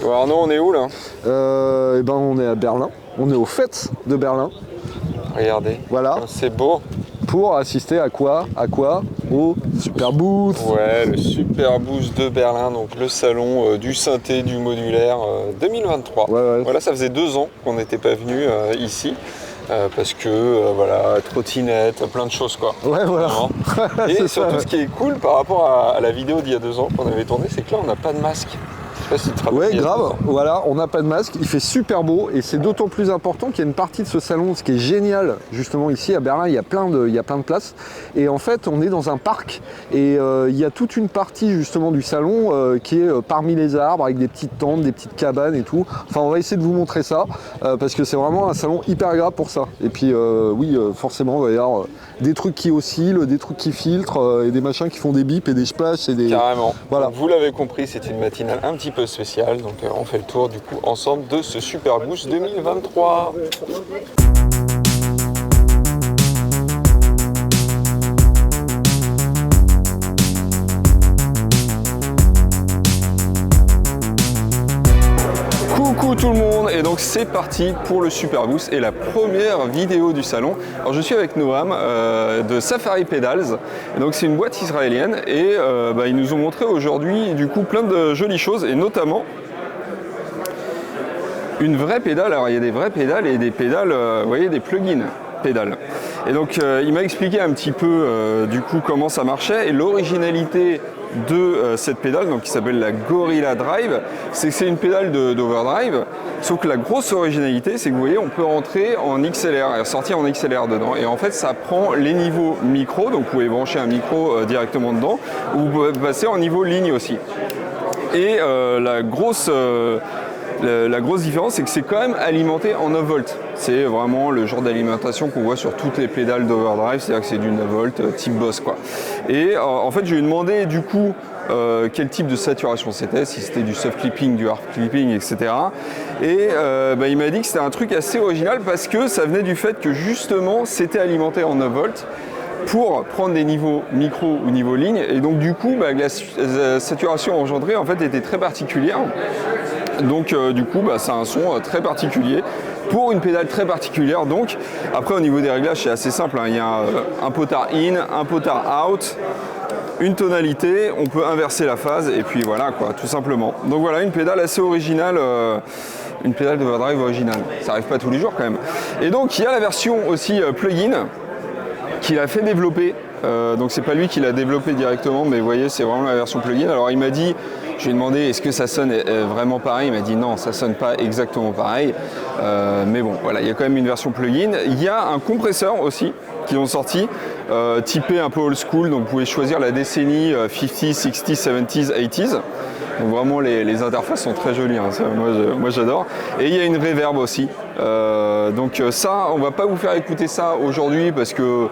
Bon, Arnaud, on est où là? On est à Berlin, on est aux fêtes de Berlin. Regardez, voilà. C'est beau. Pour assister à quoi? Au Super Booth. Ouais, le Super Booth de Berlin, donc le salon du synthé, du modulaire 2023. Ouais. Voilà, ça faisait 2 ans qu'on n'était pas venu ici. Parce que voilà, trottinette, plein de choses quoi. Ouais, voilà. Et surtout, ce qui est cool par rapport à la vidéo d'il y a 2 ans qu'on avait tourné, c'est que là on n'a pas de masque. Ouais, grave, voilà, on n'a pas de masque, il fait super beau et c'est d'autant plus important qu'il y a une partie de ce salon, ce qui est génial justement ici à Berlin, il y a plein de places et en fait on est dans un parc et il y a toute une partie justement du salon qui est parmi les arbres avec des petites tentes, des petites cabanes et tout. Enfin on va essayer de vous montrer ça parce que c'est vraiment un salon hyper agréable pour ça. Et puis forcément il va y avoir des trucs qui oscillent, des trucs qui filtrent et des machins qui font des bips et des splashs et des... Carrément. Voilà. Donc, vous l'avez compris, c'est une matinale un petit peu spéciale, donc on fait le tour du coup ensemble de ce Super Boost 2023. Coucou tout le monde, et donc c'est parti pour le Super Boost et la première vidéo du salon. Alors je suis avec Noam de Safari Pedals, et donc c'est une boîte israélienne et ils nous ont montré aujourd'hui du coup plein de jolies choses et notamment une vraie pédale. Alors il y a des vraies pédales et des pédales, vous voyez, des plugins pédales. Et donc il m'a expliqué un petit peu du coup comment ça marchait et l'originalité de cette pédale, donc qui s'appelle la Gorilla Drive, c'est que c'est une pédale d'overdrive, sauf que la grosse originalité c'est que vous voyez on peut rentrer en XLR et sortir en XLR dedans, et en fait ça prend les niveaux micro, donc vous pouvez brancher un micro directement dedans, ou vous pouvez passer en niveau ligne aussi. Et la grosse différence, c'est que c'est quand même alimenté en 9 volts. C'est vraiment le genre d'alimentation qu'on voit sur toutes les pédales d'overdrive, c'est-à-dire que c'est du 9 volts type Boss quoi. Et en fait, je lui ai demandé du coup quel type de saturation c'était, si c'était du soft clipping, du hard clipping, etc. Et il m'a dit que c'était un truc assez original parce que ça venait du fait que justement c'était alimenté en 9 volts pour prendre des niveaux micro ou niveau ligne, et donc du coup la saturation engendrée en fait était très particulière. Donc du coup ça a un son très particulier pour une pédale très particulière. Donc après au niveau des réglages c'est assez simple, hein. Il y a un potard in, un potard out, une tonalité, on peut inverser la phase et puis voilà quoi, tout simplement. Donc voilà, une pédale assez originale, une pédale d'overdrive originale, ça arrive pas tous les jours quand même. Et donc il y a la version aussi plugin qu'il a fait développer, donc c'est pas lui qui l'a développé directement, mais vous voyez c'est vraiment la version plugin. Alors il m'a dit, je lui ai demandé est-ce que ça sonne vraiment pareil, il m'a dit non, ça sonne pas exactement pareil, mais bon voilà, il y a quand même une version plugin. Il y a un compresseur aussi qui ont sorti, typé un peu old school, donc vous pouvez choisir la décennie 50s, 60s, 70s, 80s. Donc vraiment les interfaces sont très jolies, hein. Ça, moi j'adore. Et il y a une reverb aussi. Donc ça, on va pas vous faire écouter ça aujourd'hui parce que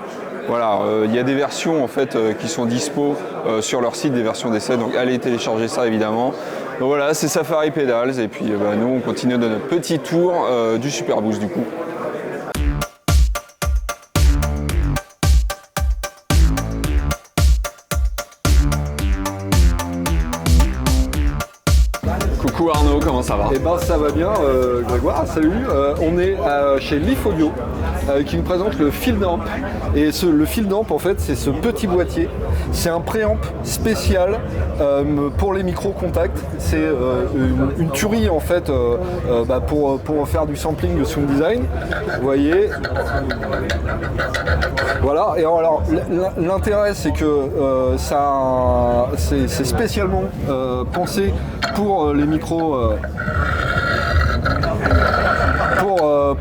voilà, il y a des versions en fait qui sont dispo sur leur site, des versions d'essai. Donc allez télécharger ça évidemment. Donc voilà, c'est Safari Pedals et puis nous on continue de notre petit tour du Super Boost du coup. Coucou Arnaud, comment ça va? Eh ben ça va bien Grégoire, salut. On est chez Leaf Audio qui nous présente le Field Amp. Et le Field Amp en fait c'est ce petit boîtier. C'est un préamp spécial pour les micros contacts. C'est une tuerie en fait pour faire du sampling de sound design. Vous voyez. Voilà, et alors l'intérêt c'est que c'est spécialement pensé pour les micros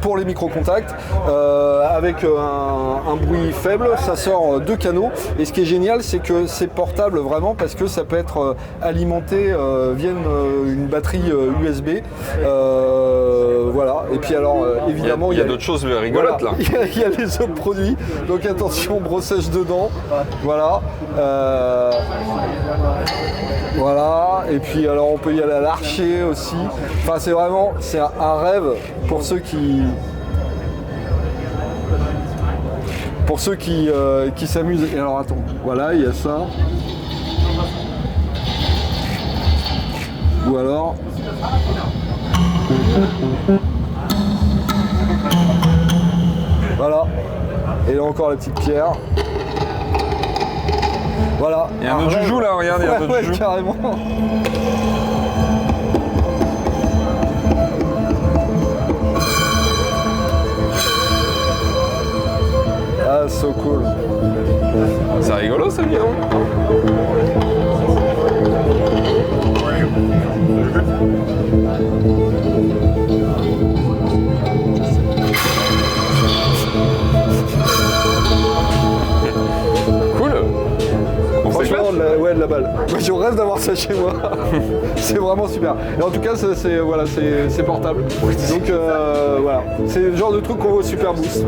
pour les micro-contacts avec un bruit faible, ça sort 2 canaux, et ce qui est génial c'est que c'est portable vraiment parce que ça peut être alimenté via une batterie USB, voilà. Et puis alors évidemment il y a d'autres choses rigolotes là. Il y a les autres produits, donc attention, brossage dedans, voilà. Voilà, et puis alors on peut y aller à l'archer aussi. Enfin c'est un rêve pour ceux qui s'amusent. Et alors attends, voilà, il y a ça. Ou alors Voilà. Et là encore la petite pierre. Voilà. Il y a un autre joujou là, regarde, il y a un autre joujou. Carrément. Ah, so cool. C'est rigolo ça, bien. Franchement, de la balle. Moi, je rêve d'avoir ça chez moi. C'est vraiment super. Et en tout cas, c'est portable. Donc voilà, c'est le genre de truc qu'on voit au Super Boost.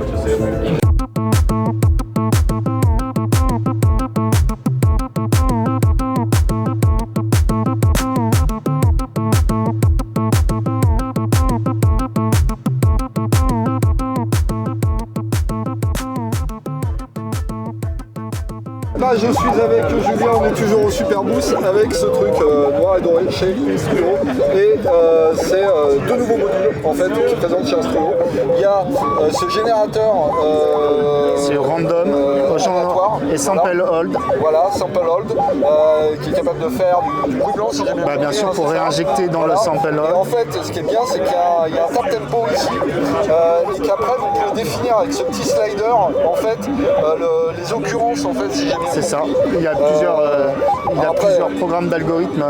Là, je suis avec Julien, on est toujours au Super Boost avec ce truc noir et doré chez Instruo. Et c'est deux nouveaux modules en fait qui présentent chez Instruo. Il y a ce générateur c'est random et sample hold. Voilà, sample hold qui est capable de faire du bruit blanc si j'ai bien compris. Bien sûr, pour réinjecter dans le sample hold. Et en fait, ce qui est bien, c'est qu'il y a un tap tempo ici et qu'après vous pouvez définir avec ce petit slider en fait les occurrences en fait si j'ai bien compris. C'est ça. Il y a plusieurs programmes d'algorithmes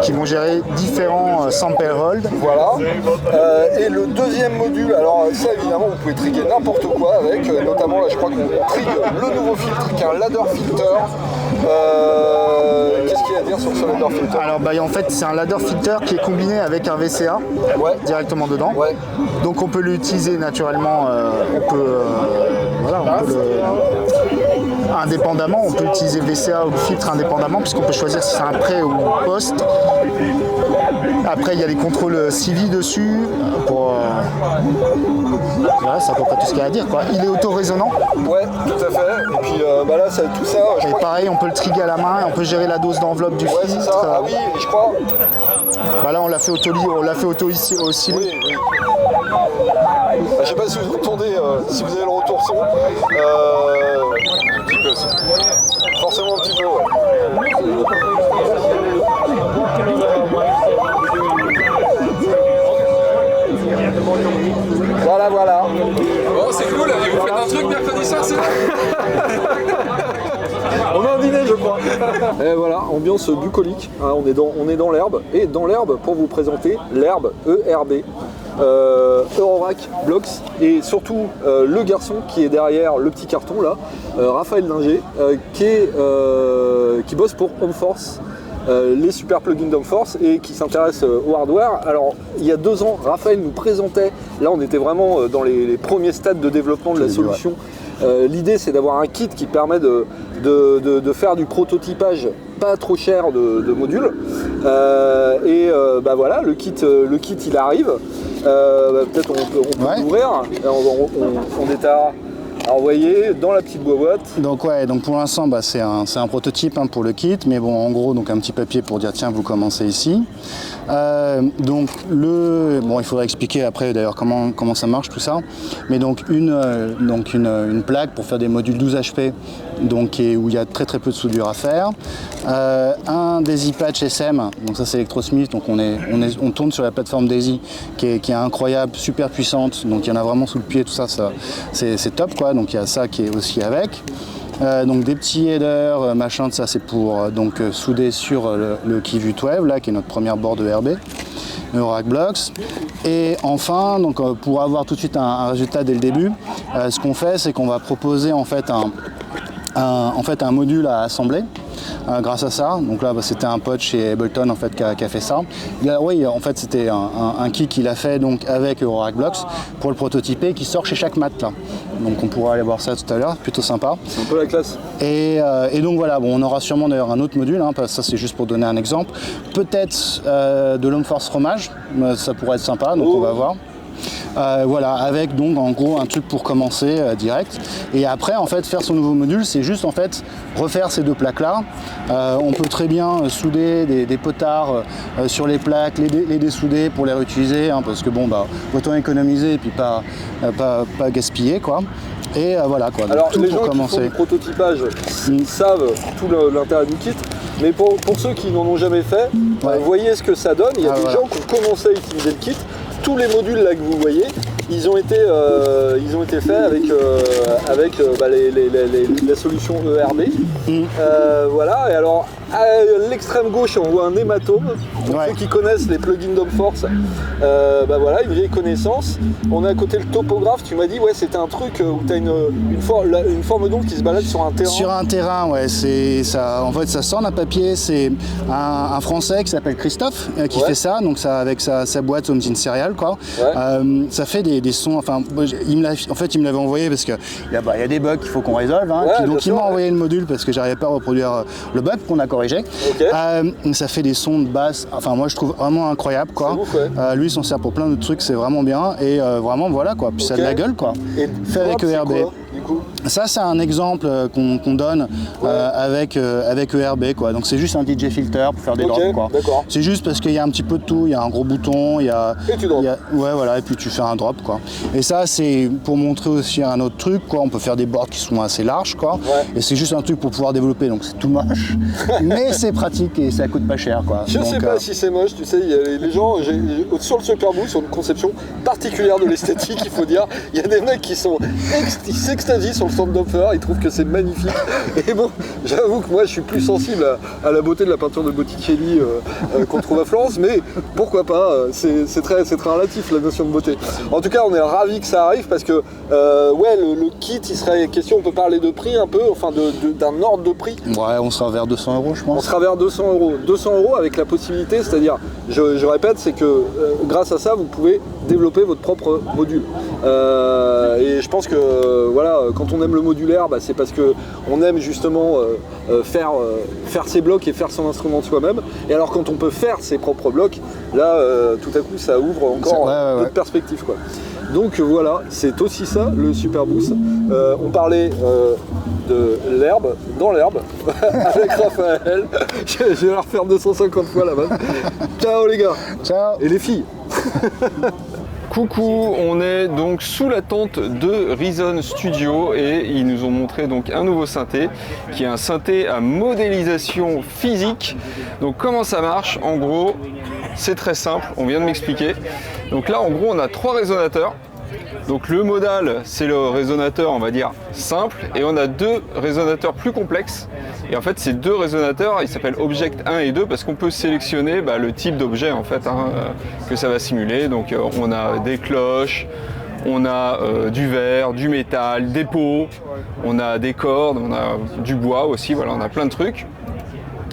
qui vont gérer différents sample hold. Voilà. Et le deuxième module, alors ça évidemment vous pouvez trigger n'importe quoi avec, notamment là je crois qu'on trigue le nouveau filtre qui est un ladder filter. Qu'est-ce qu'il y a à dire sur ce ladder filter? Alors en fait c'est un ladder filter qui est combiné avec un VCA directement dedans. Ouais. Donc on peut l'utiliser naturellement, indépendamment, on peut utiliser VCA ou le filtre indépendamment puisqu'on peut choisir si c'est un pré ou post. Après il y a les contrôles CV dessus pour c'est à peu près tout ce qu'il y a à dire quoi. Il est auto-résonnant. Ouais, tout à fait. Et puis là ça, tout ça. Et pareil on peut le trigger à la main, on peut gérer la dose d'enveloppe du filtre. C'est ça. Ah oui, je crois. Là on l'a fait auto ici aussi. Oui. Je sais pas si vous entendez, si vous avez le retour son. Un petit peu aussi. Forcément un petit peu, Voilà. Bon, c'est cool, et vous faites un truc mercredi soir, c'est On a un dîner, je crois. Et voilà, ambiance bucolique. Hein, on est dans l'herbe. Et dans l'herbe, pour vous présenter l'herbe ERB. Eurorack Blocks. Et surtout, le garçon qui est derrière le petit carton là, Raphaël Dinger, qui bosse pour Homeforce. Les super plugins d'Homeforce et qui s'intéresse au hardware. Alors, il y a 2 ans, Raphaël nous présentait, là on était vraiment dans les premiers stades de développement de la solution. L'idée c'est d'avoir un kit qui permet de faire du prototypage pas trop cher de modules. Voilà, le kit il arrive. Peut-être on peut l'ouvrir. On est à envoyer dans la petite boîte. Donc pour l'instant c'est un prototype pour le kit, mais bon en gros donc un petit papier pour dire tiens vous commencez ici. Il faudrait expliquer après d'ailleurs comment ça marche tout ça. Mais donc une plaque pour faire des modules 12 HP, donc où il y a très peu de soudure à faire. Un Daisy Patch SM, donc ça c'est Electrosmith, donc on tourne sur la plateforme Daisy qui est incroyable, super puissante, donc il y en a vraiment sous le pied, tout ça c'est top quoi. Donc il y a ça qui est aussi avec. Donc des petits headers, machin, ça c'est pour souder sur le Kivu 12 là, qui est notre première board ERB, Eurorack Blocks. Et enfin, pour avoir tout de suite un résultat dès le début, ce qu'on fait c'est qu'on va proposer en fait un module à assembler. Grâce à ça, donc là c'était un pote chez Ableton en fait qui a fait ça. En fait c'était un kit qu'il a fait donc avec Eurorack Blocks pour le prototyper qui sort chez chaque mat là. Donc on pourra aller voir ça tout à l'heure, plutôt sympa. C'est un peu la classe. Et donc voilà, on aura sûrement d'ailleurs un autre module, ça c'est juste pour donner un exemple. Peut-être de l'Homeforce fromage, ça pourrait être sympa, donc on va voir. Voilà, avec donc en gros un truc pour commencer direct. Et après, en fait, faire son nouveau module, c'est juste en fait refaire ces deux plaques-là. On peut très bien souder des potards sur les plaques, les dessouder pour les réutiliser, hein, parce que bon, bah, autant économiser et puis pas gaspiller, quoi. Et voilà quoi. Donc, Alors tout les pour gens qui commencer. font du prototypage savent tout l'intérêt du kit, mais pour ceux qui n'en ont jamais fait, voyez ce que ça donne. Il y a des gens qui ont commencé à utiliser le kit. Tous les modules là que vous voyez, ils ont été faits avec la solution ERB. Voilà, et alors à l'extrême gauche on voit un hématome. Donc, ceux qui connaissent les plugins DOMForce, voilà, une vieille connaissance. On a à côté le topographe, tu m'as dit ouais c'était un truc où tu as une forme d'onde qui se balade sur un terrain. Sur un terrain, ouais, c'est ça. En fait, ça sort d'un papier. C'est un Français qui s'appelle Christophe qui fait ça. Donc ça avec sa boîte Homezine Serial, quoi. Ça fait des sons. Enfin, il me l'avait envoyé parce que il y a des bugs qu'il faut qu'on résolve. Hein, donc il m'a envoyé le module parce que j'arrivais pas à reproduire le bug qu'on a corrigé. Ça fait des sons de basse. Enfin, moi je trouve vraiment incroyable, quoi. Ouf, lui, il s'en sert pour plein de trucs. C'est vraiment bien et vraiment voilà quoi. Puis ça a de la gueule, quoi. Et fait avec ERB. Ça, c'est un exemple qu'on donne avec ERB, quoi. Donc c'est juste un DJ filter pour faire des drops, quoi. C'est juste parce qu'il y a un petit peu de tout. Il y a un gros bouton, il y a. Et tu drops. Voilà, et puis tu fais un drop, quoi. Et ça, c'est pour montrer aussi un autre truc, quoi. On peut faire des boards qui sont assez larges, quoi. Et c'est juste un truc pour pouvoir développer. Donc c'est tout moche, mais c'est pratique et ça coûte pas cher, quoi. Je sais pas si c'est moche, tu sais, il y a les gens sur le Superboost, sur une conception particulière de l'esthétique, il faut dire. Il y a des mecs qui s'extasient sur le Standofer, ils trouvent que c'est magnifique. Et bon, j'avoue que moi je suis plus sensible à la beauté de la peinture de Botticelli qu'on trouve à Florence, mais pourquoi pas, c'est très relatif la notion de beauté. En tout cas, on est ravis que ça arrive parce que le kit, il serait question, on peut parler de prix un peu, enfin d'un ordre de prix. Ouais, on sera vers 200 €, je pense. On sera vers 200 €. 200 € avec la possibilité, c'est-à-dire, je répète, c'est que grâce à ça, vous pouvez développer votre propre module. Et je pense que voilà, quand on aime le modulaire, c'est parce qu'on aime justement faire ses blocs et faire son instrument de soi-même. Et alors quand on peut faire ses propres blocs, là, tout à coup, ça ouvre encore d'autres perspectives, quoi. Donc voilà, c'est aussi ça le Superboost. On parlait de l'herbe, dans l'herbe, avec Raphaël. Je vais la refaire 250 fois là-bas. Ciao les gars. Ciao. Et les filles. Coucou, on est donc sous la tente de Reason Studio et ils nous ont montré donc un nouveau synthé qui est un synthé à modélisation physique. Donc comment ça marche? En gros, c'est très simple, on vient de m'expliquer. Donc là en gros on a 3 résonateurs. Donc le modal, c'est le résonateur, on va dire, simple, et on a 2 résonateurs plus complexes. Et en fait, ces 2 résonateurs, ils s'appellent Object 1 et 2 parce qu'on peut sélectionner le type d'objet en fait que ça va simuler. Donc on a des cloches, on a du verre, du métal, des pots, on a des cordes, on a du bois aussi, voilà, on a plein de trucs.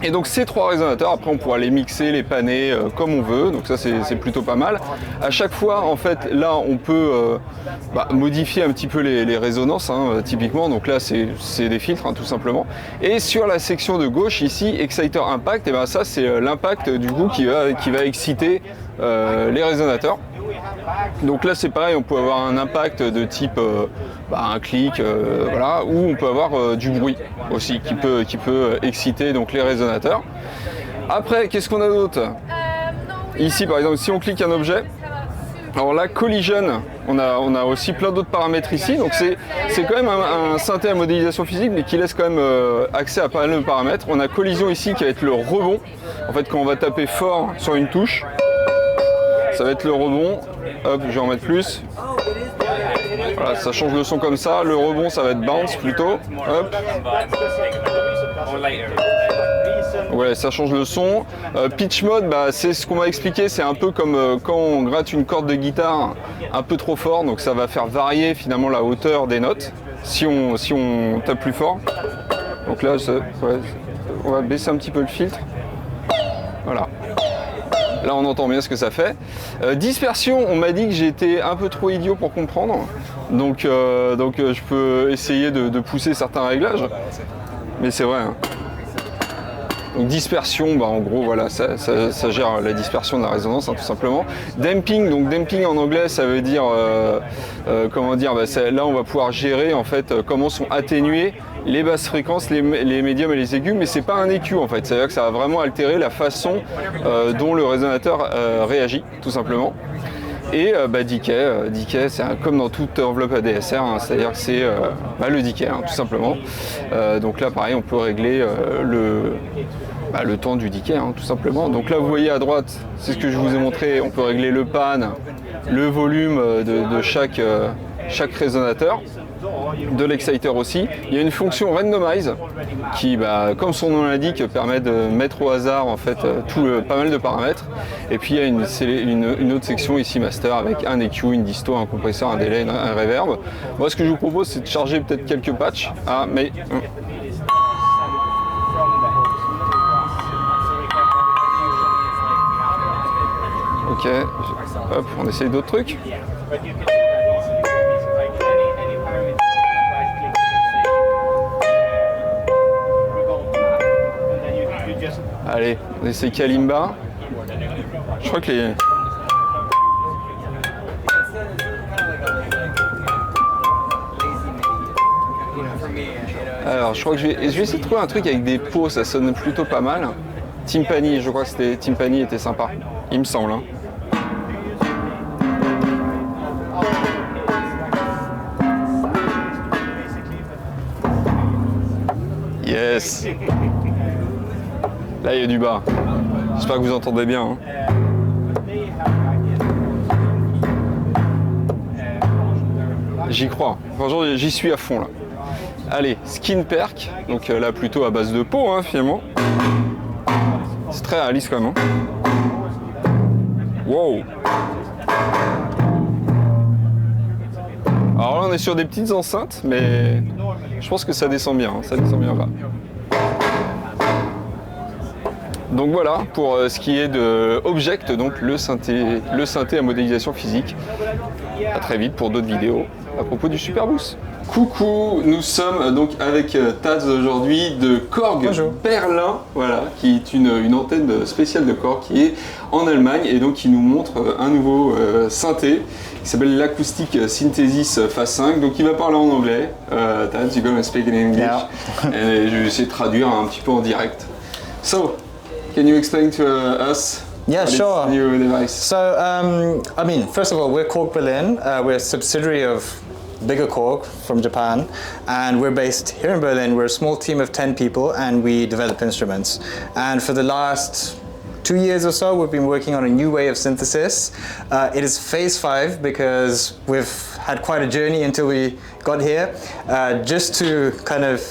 Et donc ces 3 résonateurs, après on pourra les mixer, les panner comme on veut, donc ça c'est plutôt pas mal. À chaque fois en fait là on peut modifier un petit peu les résonances typiquement, donc là c'est des filtres tout simplement. Et sur la section de gauche ici, Exciter Impact, et ça c'est l'impact du coup qui va exciter les résonateurs. Donc là c'est pareil, on peut avoir un impact de type un clic, voilà, ou on peut avoir du bruit aussi qui peut exciter donc les résonateurs. Après, qu'est-ce qu'on a d'autre? Ici par exemple, si on clique un objet, alors là collision, on a aussi plein d'autres paramètres ici, donc c'est quand même un synthé à modélisation physique mais qui laisse quand même accès à pas mal de paramètres. On a collision ici qui va être le rebond, en fait quand on va taper fort sur une touche, ça va être le rebond. Hop, je vais en mettre plus. Voilà, ça change le son comme ça. Le rebond, ça va être bounce plutôt. Hop. Ouais, ça change le son. Pitch mode, c'est ce qu'on m'a expliqué. C'est un peu comme quand on gratte une corde de guitare un peu trop fort. Donc ça va faire varier finalement la hauteur des notes si on tape plus fort. Donc là, on va baisser un petit peu le filtre. Voilà. Là on entend bien ce que ça fait. Dispersion, on m'a dit que j'étais un peu trop idiot pour comprendre. Donc je peux essayer de pousser certains réglages. Mais c'est vrai. Donc dispersion, bah, en gros voilà, ça gère la dispersion de la résonance tout simplement. Damping, donc damping en anglais ça veut dire comment dire, bah, là on va pouvoir gérer en fait comment sont atténuées les basses fréquences, les médiums et les aigus, mais c'est pas un EQ en fait, c'est-à-dire que ça va vraiment altérer la façon dont le résonateur réagit tout simplement. Et decay, c'est comme dans toute enveloppe ADSR, hein, c'est-à-dire que c'est le decay, hein, tout simplement. Donc là, pareil, on peut régler le temps du decay, hein, tout simplement. Donc là, vous voyez à droite, c'est ce que je vous ai montré, on peut régler le pan, le volume de chaque résonateur, de l'exciter aussi. Il y a une fonction randomize qui, comme son nom l'indique, permet de mettre au hasard en fait pas mal de paramètres. Et puis il y a une autre section ici master avec un EQ, une disto, un compresseur, un delay, un reverb. Moi ce que je vous propose c'est de charger peut-être quelques patchs. Ok, hop, on essaye d'autres trucs. Allez, on essaie Kalimba. Je crois que les... Alors, je crois que je vais essayer de trouver un truc avec des pots, ça sonne plutôt pas mal. Timpani, je crois que c'était Timpani était sympa, il me semble. Hein. Yes. Là, il y a du bas. J'espère que vous entendez bien. Hein. J'y crois. Franchement, j'y suis à fond là. Allez, skin perk. Donc là, plutôt à base de peau, hein, finalement. C'est très réaliste quand même. Hein. Wow. Alors là, on est sur des petites enceintes, mais je pense que ça descend bien. Hein. Ça descend bien bas. Donc voilà pour ce qui est de Object, donc le synthé à modélisation physique. À très vite pour d'autres vidéos à propos du Superboost. Coucou, nous sommes donc avec Taz aujourd'hui de Korg Bonjour. Berlin, voilà, qui est une antenne spéciale de Korg qui est en Allemagne et donc qui nous montre un nouveau synthé qui s'appelle l'Acoustic Synthesis Phase 5. Donc il va parler en anglais. Taz, you're gonna speak in English. Yeah. Et je vais essayer de traduire un petit peu en direct. So, can you explain to us? Yeah, what is sure. the new device? So, first of all, we're Korg Berlin. We're a subsidiary of bigger Korg from Japan, and we're based here in Berlin. We're a small team of 10 people, and we develop instruments. And for the last 2 years or so, we've been working on a new way of synthesis. It is phase 5 because we've had quite a journey until we got here. Just to kind of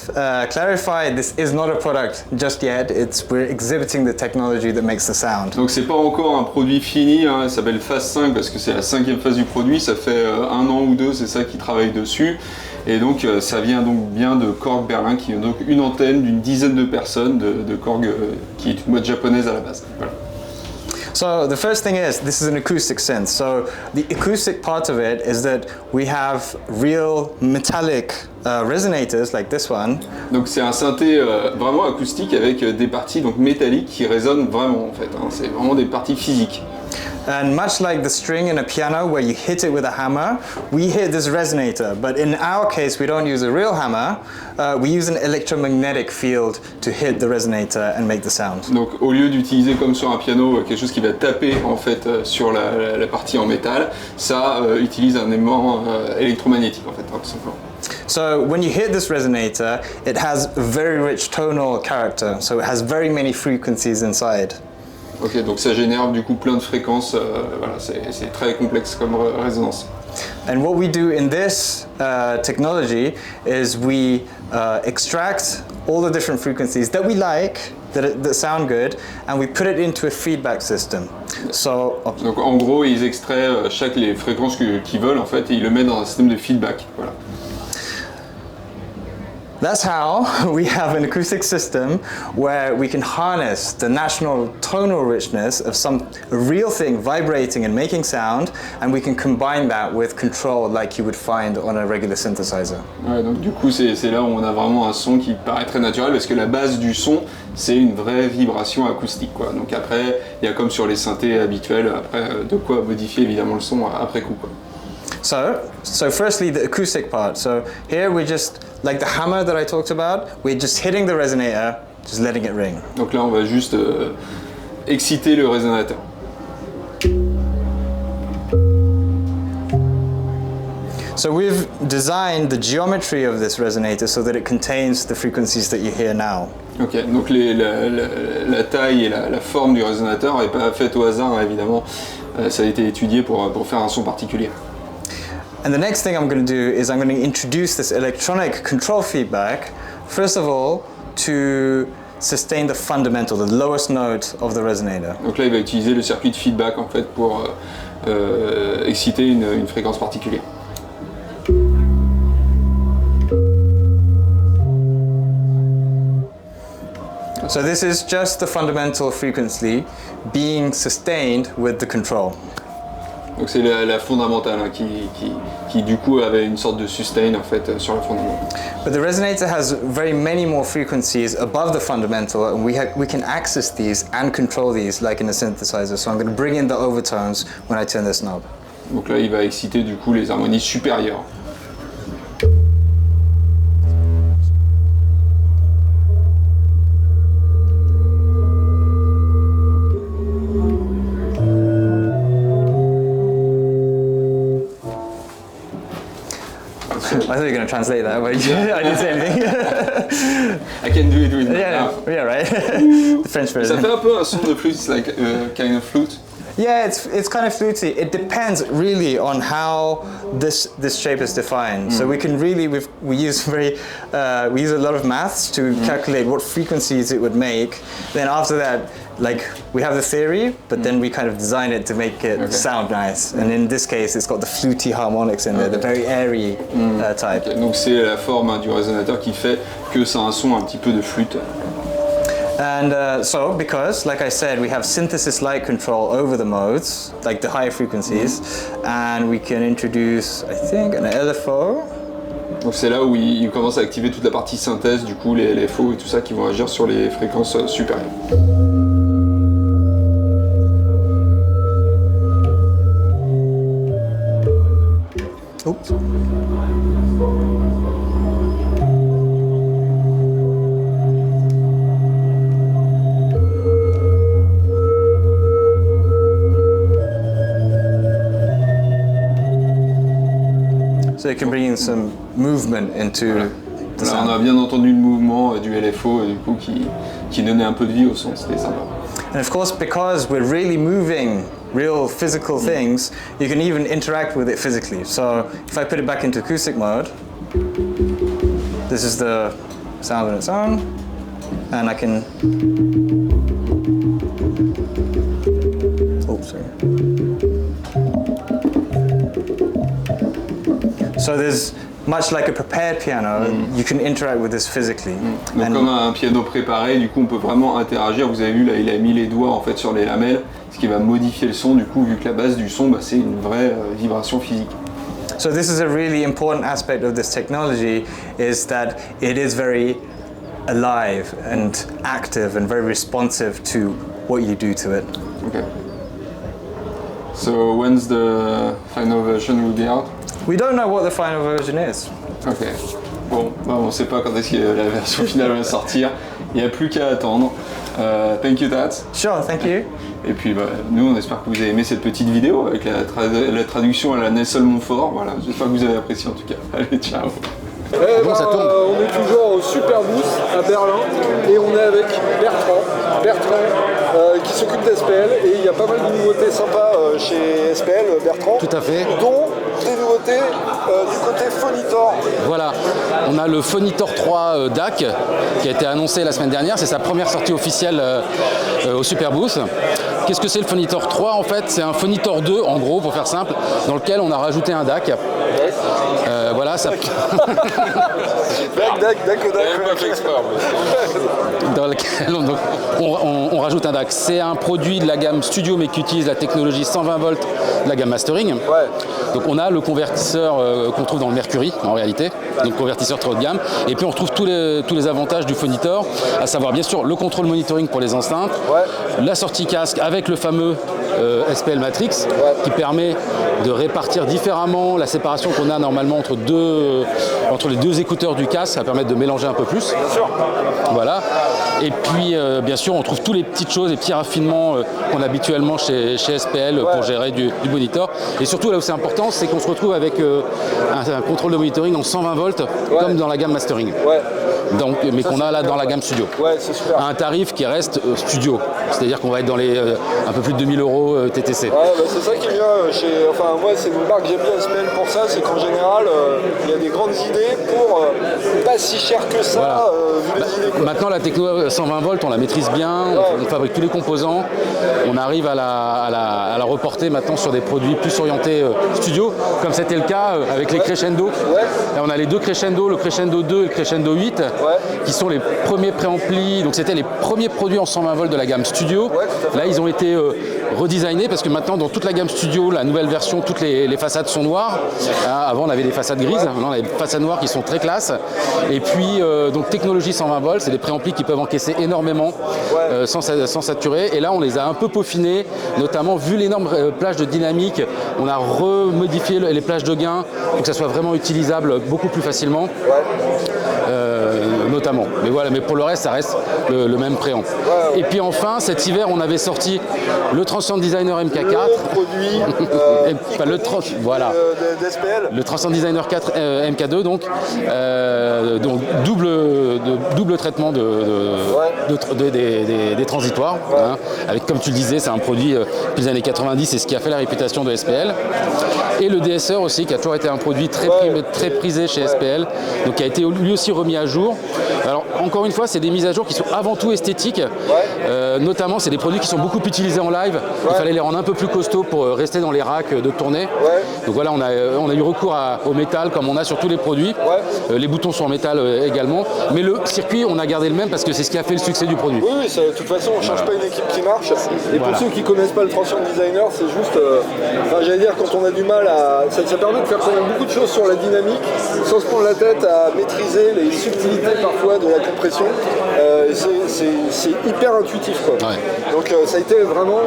clarify, this is not a product just yet. We're exhibiting the technology that makes the sound. Donc c'est pas encore un produit fini, hein, ça s'appelle phase 5 parce que c'est la 5e phase du produit, ça fait 1 an ou 2, c'est ça qui travaille dessus. Et donc ça vient donc bien de Korg Berlin, qui est donc une antenne d'une dizaine de personnes de Korg, qui est une boîte japonaise à la base. Voilà. So the first thing is, this is an acoustic synth. So the acoustic part of it is that we have real metallic resonators like this one. Donc c'est un synthé vraiment acoustique avec des parties donc métalliques qui résonnent vraiment en fait. Hein. C'est vraiment des parties physiques. And much like the string in a piano where you hit it with a hammer, we hit this resonator. But in our case, we don't use a real hammer. We use an electromagnetic field to hit the resonator and make the sound. Donc au lieu d'utiliser comme sur un piano quelque chose qui va taper en fait sur la partie en métal, ça utilise un aimant électromagnétique en fait, hein, tout simplement. So when you hit this resonator, it has a very rich tonal character. So it has very many frequencies inside. Ok, donc ça génère du coup plein de fréquences, voilà, c'est très complexe comme résonance. And what we do in this technology is we extract all the different frequencies that we like, that sound good, and we put it into a feedback system. So, donc en gros, ils extraient les fréquences qu'ils veulent en fait et ils le mettent dans un système de feedback. Voilà. That's how we have an acoustic system where we can harness the natural tonal richness of some real thing vibrating and making sound, and we can combine that with control like you would find on a regular synthesizer. Ouais, donc du coup c'est là où on a vraiment un son qui paraît très naturel parce que la base du son c'est une vraie vibration acoustique quoi. Donc après il y a comme sur les synthés habituels après de quoi modifier évidemment le son après coup quoi. So firstly the acoustic part. So here we just, like the hammer that I talked about, we're just hitting the resonator, just letting it ring. Donc là on va juste exciter le résonateur. So we've designed the geometry of this resonator so that it contains the frequencies that you hear now. Ok, donc la taille et la forme du résonateur n'est pas faite au hasard hein, évidemment, ça a été étudié pour faire un son particulier. And the next thing I'm going to do is I'm going to introduce this electronic control feedback, first of all, to sustain the fundamental, the lowest note of the resonator. Donc là, il va utiliser le circuit de feedback en fait pour exciter une fréquence particulière. So this is just the fundamental frequency being sustained with the control. Donc c'est la fondamentale hein, qui du coup avait une sorte de sustain en fait sur la fondamentale. But the resonator has very many more frequencies above the fundamental, and we can access these and control these like in a synthesizer. So I'm going to bring in the overtones when I turn this knob. Donc là il va exciter du coup les harmonies supérieures. I thought you were going to translate that, but I didn't say anything. I can do it with yeah, right. The French version. Ça fait un peu un son de flûte, it's like kind of flute. Yeah, it's kind of fluty. It depends really on how this shape is defined. So we can really we use a lot of maths to calculate what frequencies it would make. Then after that, like we have the theory, but then we kind of design it to make it sound nice. And in this case, it's got the fluty harmonics in there, the very airy type. Okay. Donc c'est la forme hein, du résonateur qui fait que ça a un son un petit peu de flûte. And so, because, like I said, we have synthesis-like control over the modes, like the higher frequencies, and we can introduce, I think, an LFO. Donc c'est là où il commence à activer toute la partie synthèse, du coup les LFO et tout ça qui vont agir sur les fréquences supérieures. Oops. So you can bring in some movement into the Là, sound. on a bien entendu le mouvement du LFO du coup qui donnait un peu de vie au son, c'était sympa. And of course, because we're really moving real physical things, you can even interact with it physically. So if I put it back into acoustic mode, this is the sound on its own, and I can. Oh, sorry. So there's much like a prepared piano, you can interact with this physically. Donc And comme un piano préparé, du coup on peut vraiment interagir. Vous avez vu là, il a mis les doigts en fait sur les lamelles, ce qui va modifier le son. Du coup, vu que la base du son, bah, c'est une vraie vibration physique. so this is a really important aspect of this technology, is that it is very alive and active and very responsive to what you do to it. Okay. So when's the final version will be out? We don't know what the final version is. Ok. Bon, bah, on ne sait pas quand est-ce que la version finale va sortir. Il n'y a plus qu'à attendre. Thank you, Tats. Sure, thank you. Et puis bah, nous, on espère que vous avez aimé cette petite vidéo avec la traduction à la Nelson Montfort. Voilà, j'espère que vous avez apprécié en tout cas. Allez, ciao. Ça tourne. On est toujours au Superboost à Berlin et on est avec Bertrand qui s'occupe d'SPL, et il y a pas mal de nouveautés sympas chez SPL, Bertrand. Tout à fait. Dont des nouveautés du côté Phonitor. Voilà, on a le Phonitor 3 DAC qui a été annoncé la semaine dernière. C'est sa première sortie officielle au Superboost, qu'est-ce que c'est le Phonitor 3 en fait? C'est un Phonitor 2 en gros pour faire simple, dans lequel on a rajouté un DAC. Voilà, ça. Dans lequel on rajoute un DAC. C'est un produit de la gamme Studio mais qui utilise la technologie 120 volts de la gamme Mastering. Donc on a le convertisseur qu'on trouve dans le Mercury en réalité, donc convertisseur très haut de gamme. Et puis on retrouve tous les avantages du Phonitor, à savoir bien sûr le contrôle monitoring pour les enceintes, la sortie casque avec le fameux SPL Matrix qui permet de répartir différemment la séparation qu'on a normalement entre les deux écouteurs du casque, ça va permettre de mélanger un peu plus. Voilà. Et puis bien sûr on trouve toutes les petites choses, les petits raffinements qu'on a habituellement chez SPL pour gérer du monitor. Et surtout là où c'est important, c'est qu'on se retrouve avec un contrôle de monitoring en 120 volts comme dans la gamme Mastering. Donc, mais qu'on a là dans la gamme Studio. C'est super. À un tarif qui reste Studio. C'est-à-dire qu'on va être dans les un peu plus de 2000 € TTC. C'est ça qui est bien enfin moi c'est une marque que j'aime bien SPL pour ça, c'est qu'en général il y a des grandes idées pour pas si cher que ça vu les idées. Maintenant la techno 120 volts on la maîtrise bien, on fabrique tous les composants, on arrive à la reporter maintenant sur des produits plus orientés Studio, comme c'était le cas avec les Crescendo. Là on a les deux Crescendo, le Crescendo 2 et le Crescendo 8 qui sont les premiers préamplis, donc c'était les premiers produits en 120 volts de la gamme Studio. Là ils ont été redesignés parce que maintenant dans toute la gamme Studio, la nouvelle version, toutes les façades sont noires. Avant on avait des façades grises, maintenant on a des façades noires qui sont très classe. Et puis donc technologie 120 volts, c'est des préamplis qui peuvent encaisser énormément sans saturer. Et là on les a un peu peaufinés, notamment vu l'énorme plage de dynamique, on a remodifié les plages de gain pour que ça soit vraiment utilisable beaucoup plus facilement. Notamment. Mais voilà, mais pour le reste, ça reste le même préamp. Et puis enfin, cet hiver, on avait sorti le Transcend Designer MK4. Le produit le Transcend Designer 4 MK2, donc double traitement des transitoires. Avec, comme tu le disais, c'est un produit depuis les années 90, c'est ce qui a fait la réputation de SPL. Et le DSR aussi, qui a toujours été un produit très prisé chez SPL, donc qui a été lui aussi remis à jour. Alors encore une fois, c'est des mises à jour qui sont avant tout esthétiques. Notamment, c'est des produits qui sont beaucoup utilisés en live. Il fallait les rendre un peu plus costauds pour rester dans les racks de tournée. Donc voilà, on a eu recours au métal comme on a sur tous les produits. Les boutons sont en métal également. Mais le circuit, on a gardé le même parce que c'est ce qui a fait le succès du produit. Oui, de toute façon, on ne change pas une équipe qui marche. Et pour ceux qui ne connaissent pas le Transcend Designer, c'est juste, j'allais dire, quand on a du mal à... Ça permet de faire quand même beaucoup de choses sur la dynamique, sans se prendre la tête à maîtriser les subtilités parfois de la compression. C'est hyper intuitif, quoi. Donc ça a été vraiment,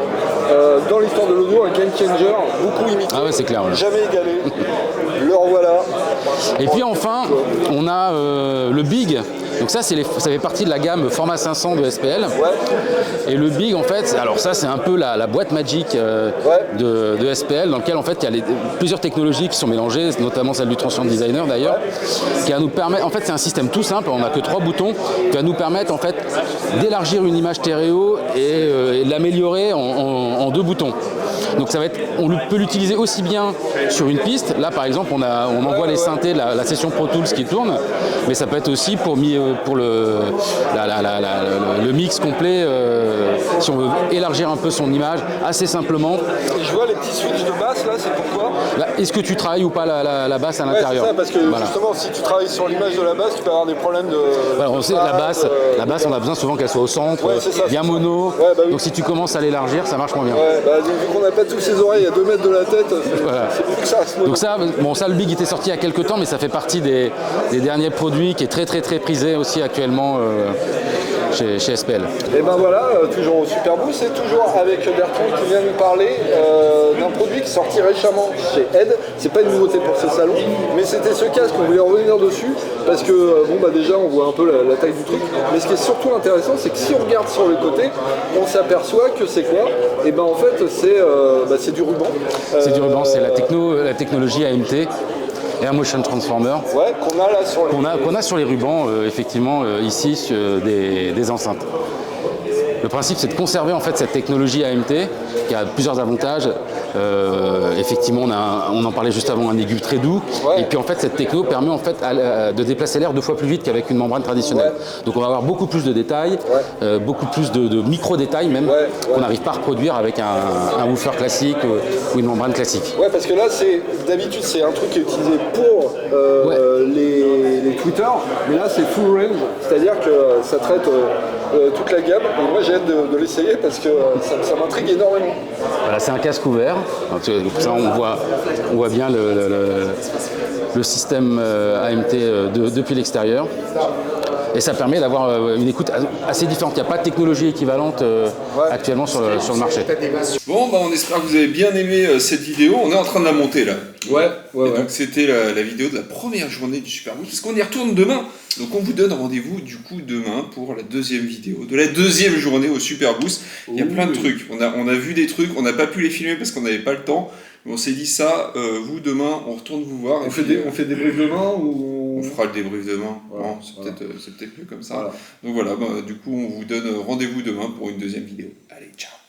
dans l'histoire de l'audio, un game changer, beaucoup imité. Ah ouais, c'est clair. Jamais égalé. Le revoilà. Et puis enfin, on a le Big. Donc ça fait partie de la gamme format 500 de SPL. Et le Big, en fait, alors ça c'est un peu la boîte magique de SPL, dans lequel en fait il y a plusieurs technologies qui sont mélangées, notamment celle du Transcend Designer d'ailleurs, qui va nous permettre, en fait c'est un système tout simple, on n'a que 3 boutons, qui va nous permettre en fait d'élargir une image stéréo et de l'améliorer en 2 boutons. Donc ça va être, on peut l'utiliser aussi bien sur une piste. Là par exemple on envoie les synthés de la session Pro Tools qui tourne, mais ça peut être aussi pour le mix complet si on veut élargir un peu son image assez simplement. Et je vois les petits switches de basse là, c'est pourquoi est-ce que tu travailles ou pas la basse à l'intérieur? C'est ça, parce que justement si tu travailles sur l'image de la basse, tu peux avoir des problèmes de... Voilà, on sait la basse on a besoin souvent qu'elle soit au centre, bien mono, donc si tu commences à l'élargir ça marche moins bien. Vu qu'on n'a pas tous ses oreilles à 2 mètres de la tête, c'est mieux que ça. Donc ça le Big était sorti il y a quelques temps, mais ça fait partie des derniers produits qui est très prisé aussi actuellement chez SPL. Et ben voilà, toujours au Superboost, c'est toujours avec Bertrand qui vient nous parler d'un produit qui est sorti récemment chez Ed. C'est pas une nouveauté pour ce salon, mais c'était ce casque, on voulait revenir dessus parce que déjà on voit un peu la taille du truc, mais ce qui est surtout intéressant c'est que si on regarde sur le côté, on s'aperçoit que c'est quoi? Et ben en fait c'est du ruban. C'est du ruban, c'est la technologie AMT. Air Motion Transformer qu'on a là sur les qu'on a sur les rubans effectivement ici des enceintes. Le principe, c'est de conserver en fait cette technologie AMT qui a plusieurs avantages. Effectivement, on en parlait juste avant, un aiguille très doux. Et puis en fait, cette techno permet en fait de déplacer l'air 2 fois plus vite qu'avec une membrane traditionnelle. Donc on va avoir beaucoup plus de détails, beaucoup plus de micro-détails même, qu'on n'arrive pas à reproduire avec un woofer classique ou une membrane classique. Ouais, parce que là, d'habitude, c'est un truc qui est utilisé pour les tweeters, mais là, c'est full range, c'est-à-dire que ça traite toute la gamme. Et moi, j'ai hâte de l'essayer parce que ça m'intrigue énormément. Voilà, c'est un casque ouvert. Donc ça, on voit bien le système AMT depuis l'extérieur. Et ça permet d'avoir une écoute assez différente. Il n'y a pas de technologie équivalente actuellement sur le marché. Bon, on espère que vous avez bien aimé cette vidéo. On est en train de la monter là. Donc c'était la vidéo de la première journée du Superboost, parce qu'on y retourne demain. Donc on vous donne rendez-vous du coup demain pour la deuxième vidéo de la deuxième journée au Superboost. Il y a plein de trucs. On a vu des trucs, on n'a pas pu les filmer parce qu'on n'avait pas le temps. Mais on s'est dit ça, vous demain, on retourne vous voir. On fait des briefs demain ou... On fera le débrief demain. Bon, c'est peut-être mieux comme ça. Donc voilà, du coup on vous donne rendez-vous demain pour une deuxième vidéo. Allez, ciao.